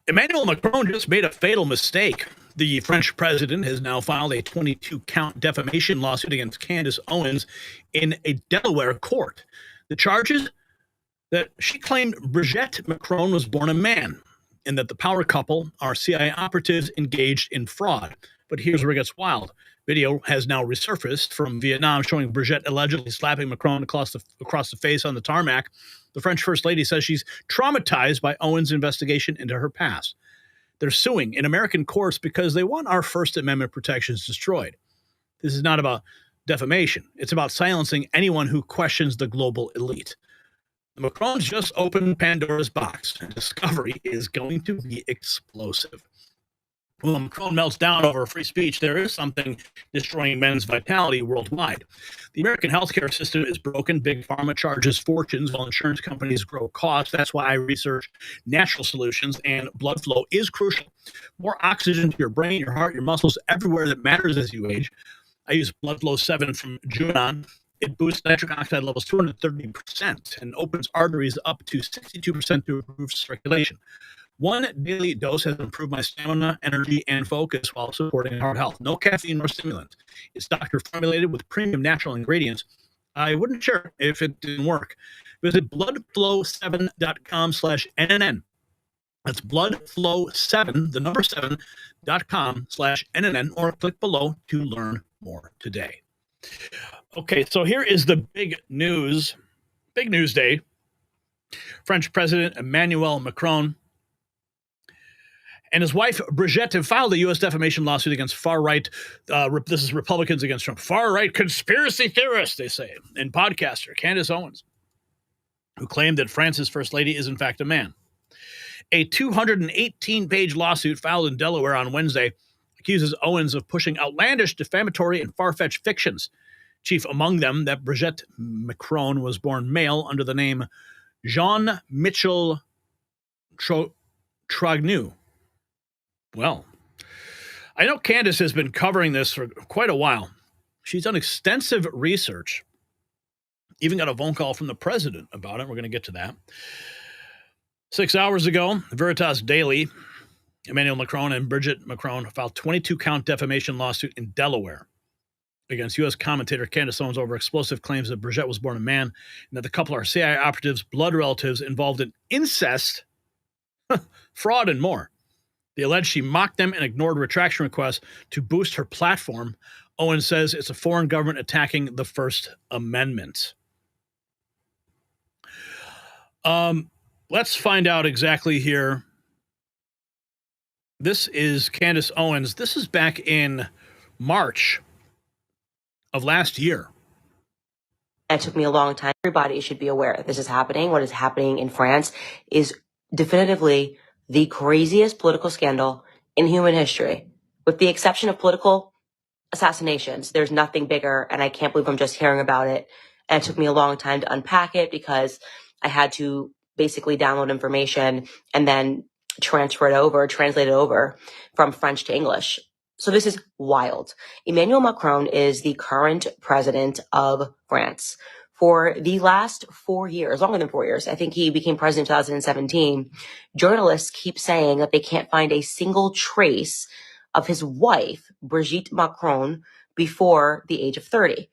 Emmanuel Macron just made a fatal mistake. The French president has now filed a 22-count defamation lawsuit against Candace Owens in a Delaware court. The charges that she claimed Brigitte Macron was born a man and that the power couple are CIA operatives engaged in fraud. But here's where it gets wild. Video has now resurfaced from Vietnam showing Brigitte allegedly slapping Macron across the face on the tarmac. The French First Lady says she's traumatized by Owens' investigation into her past. They're suing in American courts because they want our First Amendment protections destroyed. This is not about defamation. It's about silencing anyone who questions the global elite. The Macrons just opened Pandora's box, and discovery is going to be explosive. When Macron melts down over free speech, there is something destroying men's vitality worldwide. The American healthcare system is broken. Big pharma charges fortunes while insurance companies grow costs. That's why I research natural solutions, and blood flow is crucial. More oxygen to your brain, your heart, your muscles, everywhere that matters as you age. I use Blood Flow 7 from June on. It boosts nitric oxide levels 230% and opens arteries up to 62% to improve circulation. One daily dose has improved my stamina, energy, and focus while supporting heart health. No caffeine nor stimulant. It's doctor formulated with premium natural ingredients. I wouldn't share it if it didn't work. Visit bloodflow7.com/NNN. That's bloodflow7, the number 7.com/NNN, or click below to learn more today. Okay, so here is the big news day. French President Emmanuel Macron and his wife, Brigitte, have filed a U.S. defamation lawsuit against far-right, this is Republicans against Trump, far-right conspiracy theorists, they say, and podcaster Candace Owens, who claimed that France's First Lady is in fact a man. A 218-page lawsuit filed in Delaware on Wednesday accuses Owens of pushing outlandish, defamatory, and far-fetched fictions. Chief among them that Brigitte Macron was born male under the name Jean-Michel Trognoux. Well, I know Candace has been covering this for quite a while. She's done extensive research, even got a phone call from the president about it. We're going to get to that. 6 hours ago, Veritas Daily, Emmanuel Macron and Brigitte Macron filed 22-count defamation lawsuit in Delaware against U.S. commentator Candace Owens over explosive claims that Brigitte was born a man and that the couple are CIA operatives, blood relatives involved in incest, fraud, and more. They allege she mocked them and ignored retraction requests to boost her platform. Owens says it's a foreign government attacking the First Amendment. Let's find out exactly here. This is Candace Owens. This is back in March of last year. It took me a long time. Everybody should be aware that this is happening. What is happening in France is definitively the craziest political scandal in human history. With the exception of political assassinations, there's nothing bigger, and I can't believe I'm just hearing about it. And it took me a long time to unpack it because I had to basically download information and then translate it over from French to English. So this is wild. Emmanuel Macron is the current president of France. For the last 4 years, longer than 4 years, I think he became president in 2017, journalists keep saying that they can't find a single trace of his wife, Brigitte Macron, before the age of 30,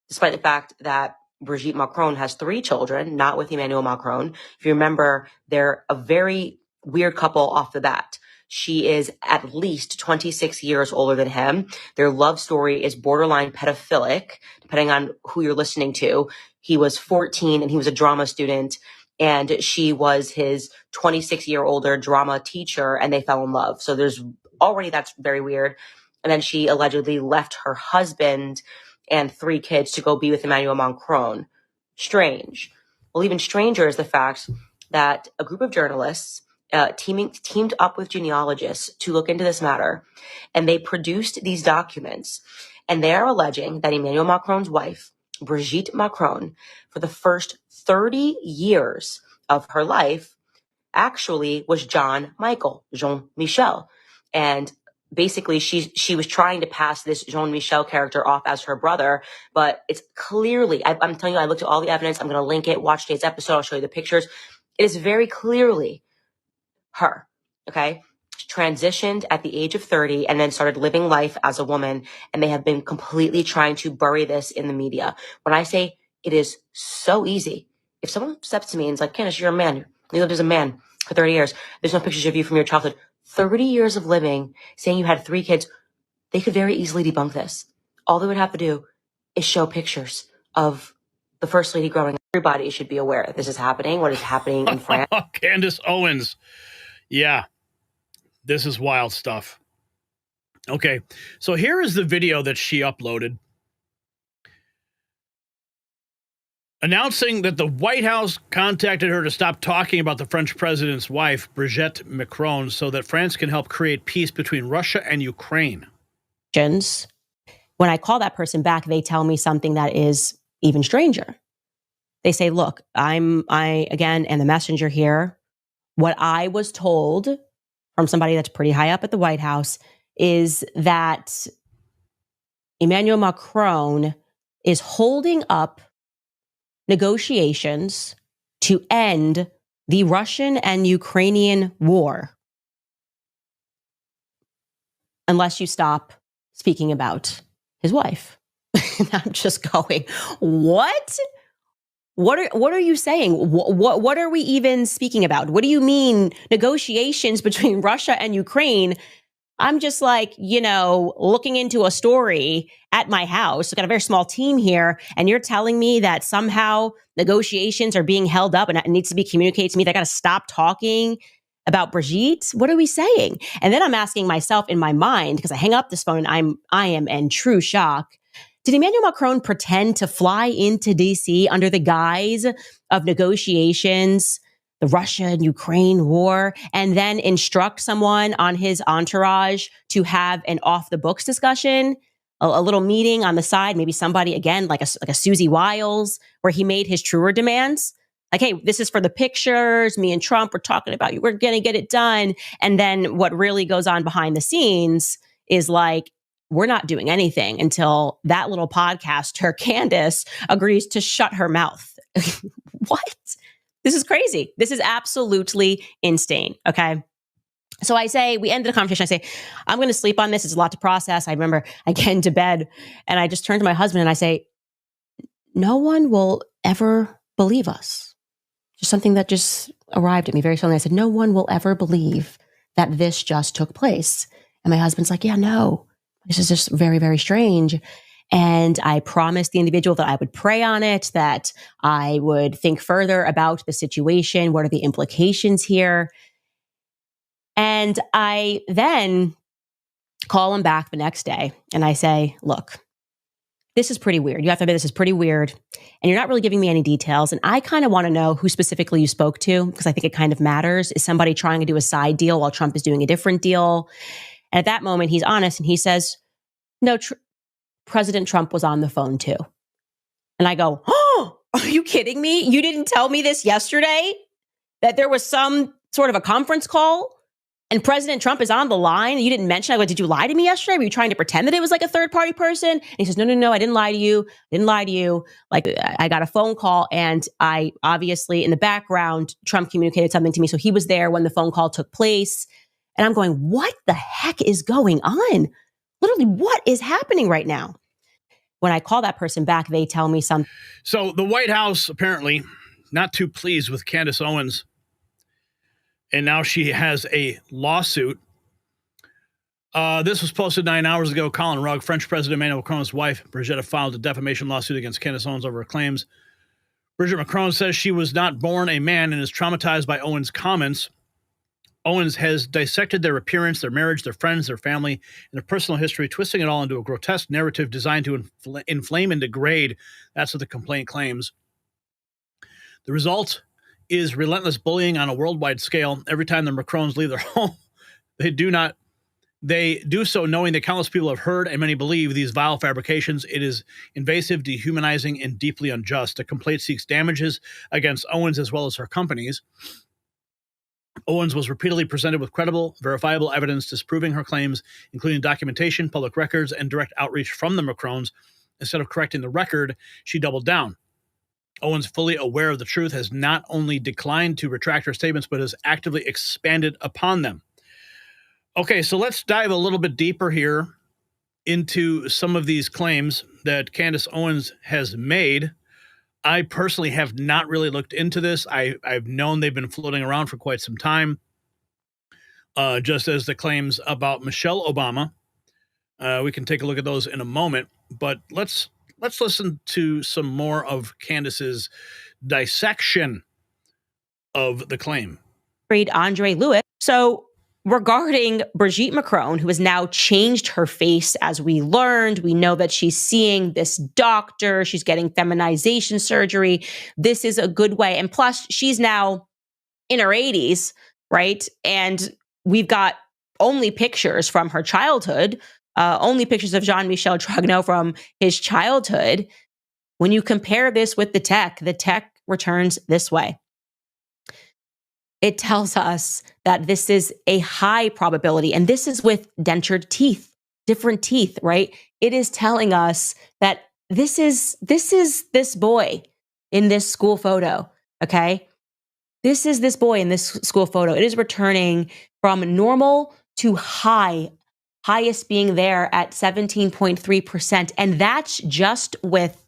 despite the fact that Brigitte Macron has 3 children, not with Emmanuel Macron. If you remember, they're a very weird couple off the bat. She is at least 26 years older than him. Their love story is borderline pedophilic, depending on who you're listening to. He was 14 and he was a drama student, and she was his 26-year-older drama teacher, and they fell in love. So that's very weird. And then she allegedly left her husband and 3 kids to go be with Emmanuel Macron. Strange. Well, even stranger is the fact that a group of journalists teamed up with genealogists to look into this matter, and they produced these documents, and they are alleging that Emmanuel Macron's wife, Brigitte Macron, for the first 30 years of her life, actually was Jean-Michel. And basically, she was trying to pass this Jean-Michel character off as her brother, but it's clearly, I'm telling you, I looked at all the evidence. I'm going to link it. Watch today's episode. I'll show you the pictures. It is very clearly her. okay? She transitioned at the age of 30 and then started living life as a woman. And they have been completely trying to bury this in the media. When I say it is so easy, if someone steps to me and is like, Candace, you're a man. You lived as a man for 30 years. There's no pictures of you from your childhood. 30 years of living, saying you had 3 kids, they could very easily debunk this. All they would have to do is show pictures of the first lady growing up. Everybody should be aware that this is happening, what is happening in France. Candace Owens. Yeah, this is wild stuff. Okay, so here is the video that she uploaded announcing that the White House contacted her to stop talking about the French president's wife, Brigitte Macron, so that France can help create peace between Russia and Ukraine. When I call that person back, they tell me something that is even stranger. They say, look, I again am the messenger here. What I was told from somebody that's pretty high up at the White House is that Emmanuel Macron is holding up negotiations to end the Russian and Ukrainian war unless you stop speaking about his wife. And I'm just going, what? What are you saying? What are we even speaking about? What do you mean negotiations between Russia and Ukraine? I'm just like, looking into a story at my house. I've got a very small team here, and you're telling me that somehow negotiations are being held up and it needs to be communicated to me that I got to stop talking about Brigitte? What are we saying? And then I'm asking myself in my mind, because I hang up this phone and I am in true shock. Did Emmanuel Macron pretend to fly into DC under the guise of negotiations, the Russia-Ukraine war, and then instruct someone on his entourage to have an off-the-books discussion, a little meeting on the side, maybe somebody, again, like a Susie Wiles, where he made his truer demands? Like, hey, this is for the pictures. Me and Trump, we're talking about you. We're going to get it done. And then what really goes on behind the scenes is like, we're not doing anything until that little podcaster, Candace, agrees to shut her mouth. What? This is crazy. This is absolutely insane. Okay. So we ended the conversation. I say, I'm going to sleep on this. It's a lot to process. I remember I get into bed and I just turn to my husband and I say, no one will ever believe us. Just something that just arrived at me very suddenly. I said, no one will ever believe that this just took place. And my husband's like, yeah, no, this is just very, very strange. And I promised the individual that I would pray on it, that I would think further about the situation. What are the implications here? And I then call him back the next day and I say, look, this is pretty weird. You have to admit this is pretty weird. And you're not really giving me any details. And I kind of want to know who specifically you spoke to, because I think it kind of matters. Is somebody trying to do a side deal while Trump is doing a different deal? And at that moment, he's honest and he says, no, President Trump was on the phone too. And I go, oh, are you kidding me? You didn't tell me this yesterday? That there was some sort of a conference call and President Trump is on the line and you didn't mention it? I go, did you lie to me yesterday? Were you trying to pretend that it was like a third party person? And he says, no, I didn't lie to you. I didn't lie to you. Like, I got a phone call and I obviously in the background, Trump communicated something to me. So he was there when the phone call took place. And I'm going, what the heck is going on? Literally, what is happening right now? When I call that person back, they tell me something. So the White House apparently not too pleased with Candace Owens. And now she has a lawsuit. This was posted 9 hours ago. Colin Rugg, French President Emmanuel Macron's wife, Brigitte, filed a defamation lawsuit against Candace Owens over her claims. Brigitte Macron says she was not born a man and is traumatized by Owens' comments. Owens has dissected their appearance, their marriage, their friends, their family, and their personal history, twisting it all into a grotesque narrative designed to inflame and degrade. That's what the complaint claims. The result is relentless bullying on a worldwide scale. Every time the Macrons leave their home, they do so knowing that countless people have heard and many believe these vile fabrications. It is invasive, dehumanizing, and deeply unjust. The complaint seeks damages against Owens as well as her companies. Owens was repeatedly presented with credible, verifiable evidence disproving her claims, including documentation, public records, and direct outreach from the Macrons. Instead of correcting the record, she doubled down. Owens, fully aware of the truth, has not only declined to retract her statements, but has actively expanded upon them. Okay, so let's dive a little bit deeper here into some of these claims that Candace Owens has made. I personally have not really looked into this. I've known they've been floating around for quite some time, just as the claims about Michelle Obama. We can take a look at those in a moment, but let's listen to some more of Candace's dissection of the claim. Andre Lewis. So regarding Brigitte Macron, who has now changed her face, as we learned, we know that she's seeing this doctor, she's getting feminization surgery. This is a good way. And plus, she's now in her 80s, right? And we've got only pictures from her childhood, only pictures of Jean-Michel Trognoux from his childhood. When you compare this with the tech returns this way. It tells us that this is a high probability, and this is with dentured teeth, different teeth, right? It is telling us that this is this boy in this school photo, okay? This is this boy in this school photo. It is returning from normal to high, highest being there at 17.3%, and that's just with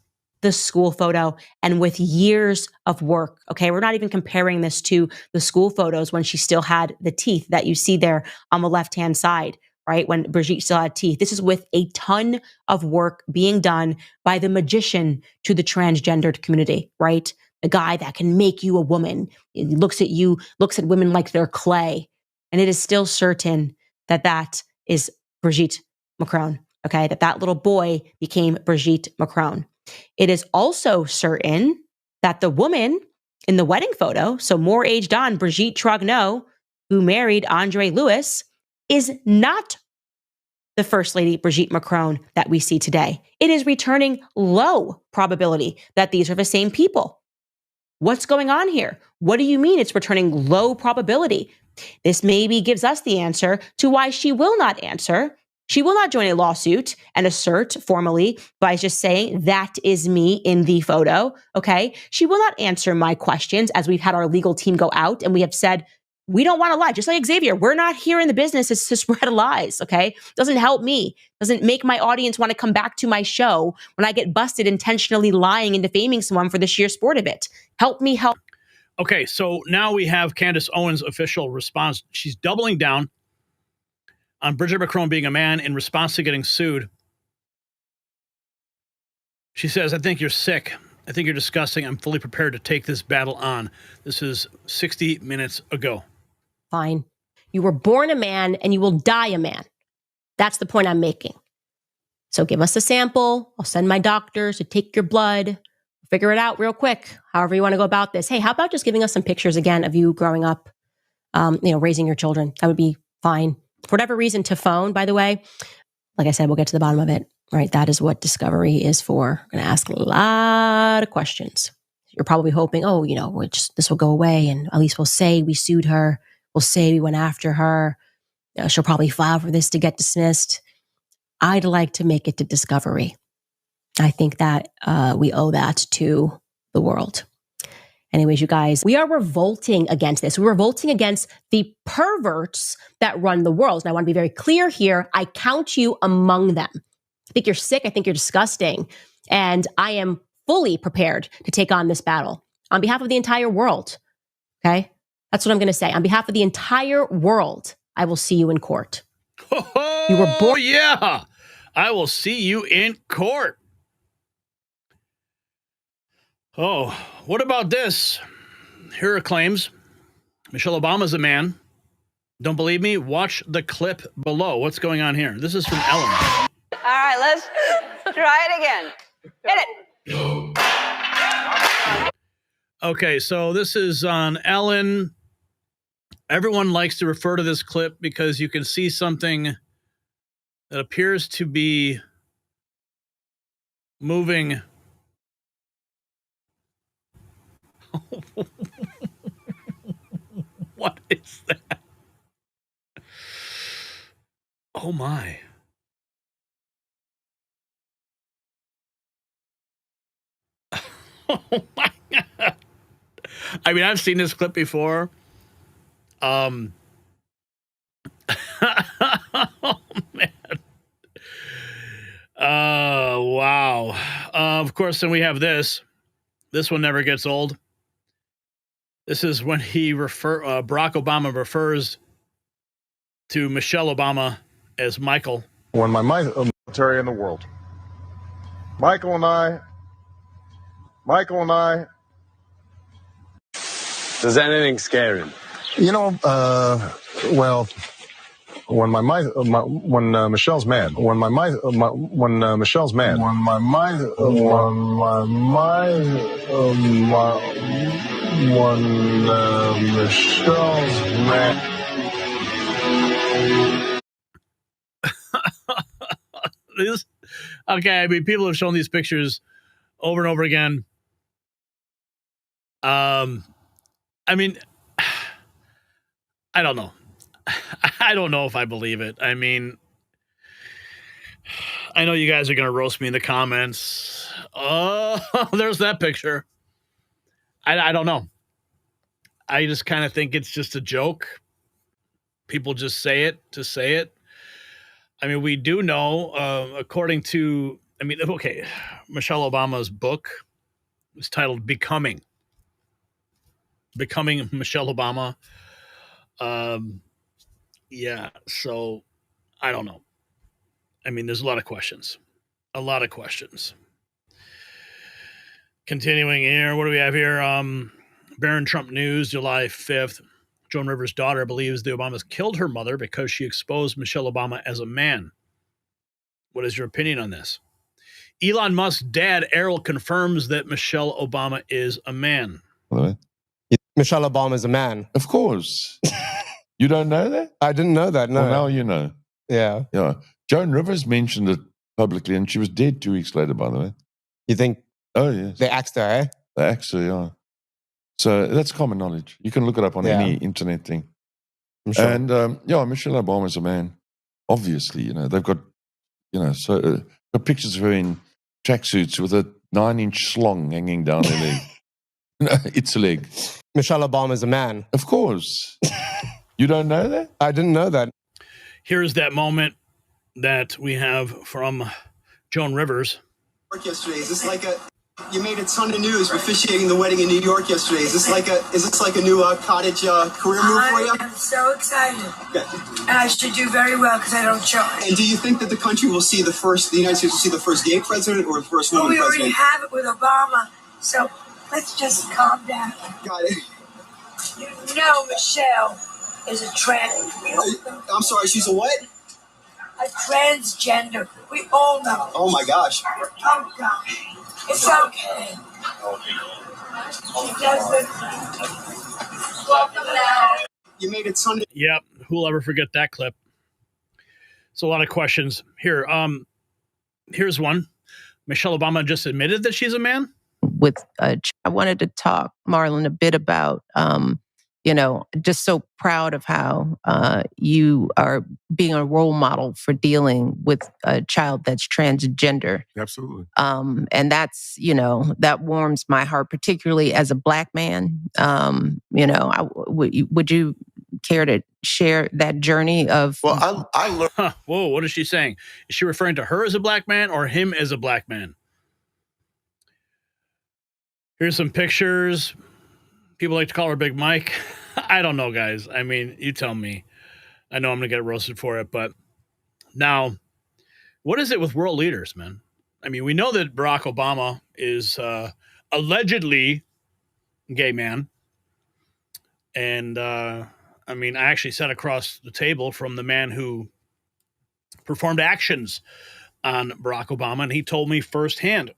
the school photo and with years of work. Okay, we're not even comparing this to the school photos when she still had the teeth that you see there on the left-hand side, right? When Brigitte still had teeth. This is with a ton of work being done by the magician to the transgendered community, right? The guy that can make you a woman. He looks at you, looks at women like they're clay. And it is still certain that that is Brigitte Macron, okay? That little boy became Brigitte Macron. It is also certain that the woman in the wedding photo, so more aged on, Brigitte Trognoux, who married Andre Lewis, is not the First Lady Brigitte Macron that we see today. It is returning low probability that these are the same people. What's going on here? What do you mean it's returning low probability? This maybe gives us the answer to why she will not answer. She will not join a lawsuit and assert formally by just saying, that is me in the photo, okay? She will not answer my questions, as we've had our legal team go out and we have said, we don't want to lie. Just like Xavier, we're not here in the business to spread lies, okay? Doesn't help me. Doesn't make my audience want to come back to my show when I get busted intentionally lying and defaming someone for the sheer sport of it. Help me help. Okay, so now we have Candace Owens' official response. She's doubling down on Brigitte Macron being a man in response to getting sued. She says, I think you're sick. I think you're disgusting. I'm fully prepared to take this battle on. This is 60 minutes ago. Fine. You were born a man and you will die a man. That's the point I'm making. So give us a sample. I'll send my doctors to take your blood. Figure it out real quick, however you want to go about this. Hey, how about just giving us some pictures again of you growing up, raising your children? That would be fine. For whatever reason, to phone, by the way, like I said, we'll get to the bottom of it, right? That is what Discovery is for. I'm going to ask a lot of questions. You're probably hoping, this will go away and at least we'll say we sued her. We'll say we went after her. She'll probably file for this to get dismissed. I'd like to make it to Discovery. I think that we owe that to the world. Anyways, you guys, we are revolting against this. We're revolting against the perverts that run the world. And I want to be very clear here. I count you among them. I think you're sick. I think you're disgusting. And I am fully prepared to take on this battle on behalf of the entire world. Okay? That's what I'm going to say. On behalf of the entire world, I will see you in court. Oh, you were born. Yeah. I will see you in court. Oh, what about this? Here are claims. Michelle Obama's a man. Don't believe me? Watch the clip below. What's going on here? This is from Ellen. All right, let's try it again. Hit it. Okay, so this is on Ellen. Everyone likes to refer to this clip because you can see something that appears to be moving. What is that? Oh my. Oh my God. I mean, I've seen this clip before. Oh, man. Wow. Of course, then we have this. This one never gets old. This is when Barack Obama refers to Michelle Obama as Michael. When my military in the world. Michael and I. Does anything scare him? You know, well, when Michelle's mad. When Michelle's mad. Okay, I mean, people have shown these pictures over and over again. I mean, I don't know. I don't know if I believe it. I mean, I know you guys are going to roast me in the comments. Oh, there's that picture. I don't know. I just kind of think it's just a joke. People just say it to say it. I mean, we do know, according to, okay, Michelle Obama's book was titled Becoming Michelle Obama. Yeah, so I don't know. I mean, there's a lot of questions. Continuing here, what do we have here? Barron Trump News, July 5th. Joan Rivers' daughter believes the Obamas killed her mother because she exposed Michelle Obama as a man. What is your opinion on this? Elon Musk's dad, Errol, confirms that Michelle Obama is a man. Michelle Obama is a man. Of course. You don't know that? I didn't know that, no. Well, now you know. Yeah. Yeah. Joan Rivers mentioned it publicly, and she was dead 2 weeks later, by the way. You think? Oh, yes. They axed her, eh? They axed her, yeah. So that's common knowledge. You can look it up on any internet thing. I'm sure. And, Michelle Obama is a man. Obviously, they've got, got pictures of her in tracksuits with a 9-inch slong hanging down her leg. It's a leg. Michelle Obama is a man. Of course. You don't know that? I didn't know that. Here's that moment that we have from Joan Rivers. Yesterday, is this like you made a ton of news officiating the wedding in New York yesterday. Is this like a new cottage career move for you? I'm so excited. Okay. And I should do very well because I don't charge. And do you think that the country will see the United States will see the first gay president or the first woman we president? already have it with Obama, so let's just calm down. Got it. You know Michelle is a trans. I'm sorry, she's a what? A transgender. We all know. Oh my gosh. Oh gosh. It's okay. She doesn't. Welcome now. You made a ton of. Yep. Who'll ever forget that clip? It's a lot of questions. Here, here's one. Michelle Obama just admitted that she's a man. I wanted to talk, Marlon, a bit about, just so proud of how you are being a role model for dealing with a child that's transgender. Absolutely. And that's, that warms my heart, particularly as a Black man. Would you care to share that journey of? Well, I learned. Whoa, what is she saying? Is she referring to her as a Black man or him as a Black man? Here's some pictures. People like to call her Big Mike. I don't know, guys. I mean, you tell me. I know I'm going to get roasted for it, but now, what is it with world leaders, man? I mean, we know that Barack Obama is allegedly a gay man. And, I actually sat across the table from the man who performed actions on Barack Obama, and he told me firsthand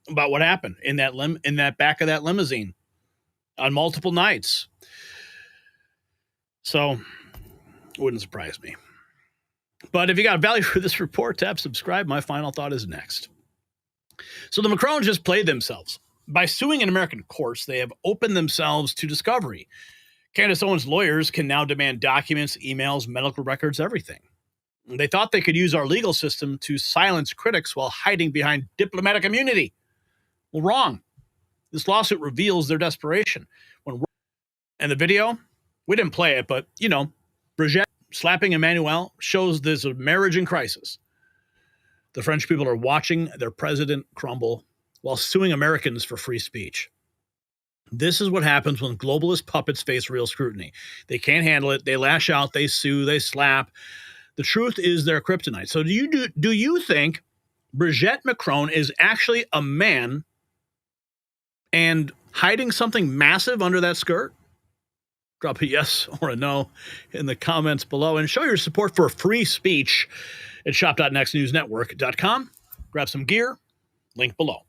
about what happened in that back of that limousine on multiple nights. So it wouldn't surprise me. But if you got value for this report, tap subscribe. My final thought is next. So the Macrons just played themselves. By suing in American courts, they have opened themselves to discovery. Candace Owens' lawyers can now demand documents, emails, medical records, everything. They thought they could use our legal system to silence critics while hiding behind diplomatic immunity. Well, wrong. This lawsuit reveals their desperation. And the video, we didn't play it, but, Brigitte, slapping Emmanuel shows there's a marriage in crisis. The French people are watching their president crumble while suing Americans for free speech. This is what happens when globalist puppets face real scrutiny. They can't handle it. They lash out. They sue. They slap. The truth is their kryptonite. So do you think Brigitte Macron is actually a man and hiding something massive under that skirt? Drop a yes or a no in the comments below and show your support for free speech at shop.nextnewsnetwork.com. Grab some gear, link below.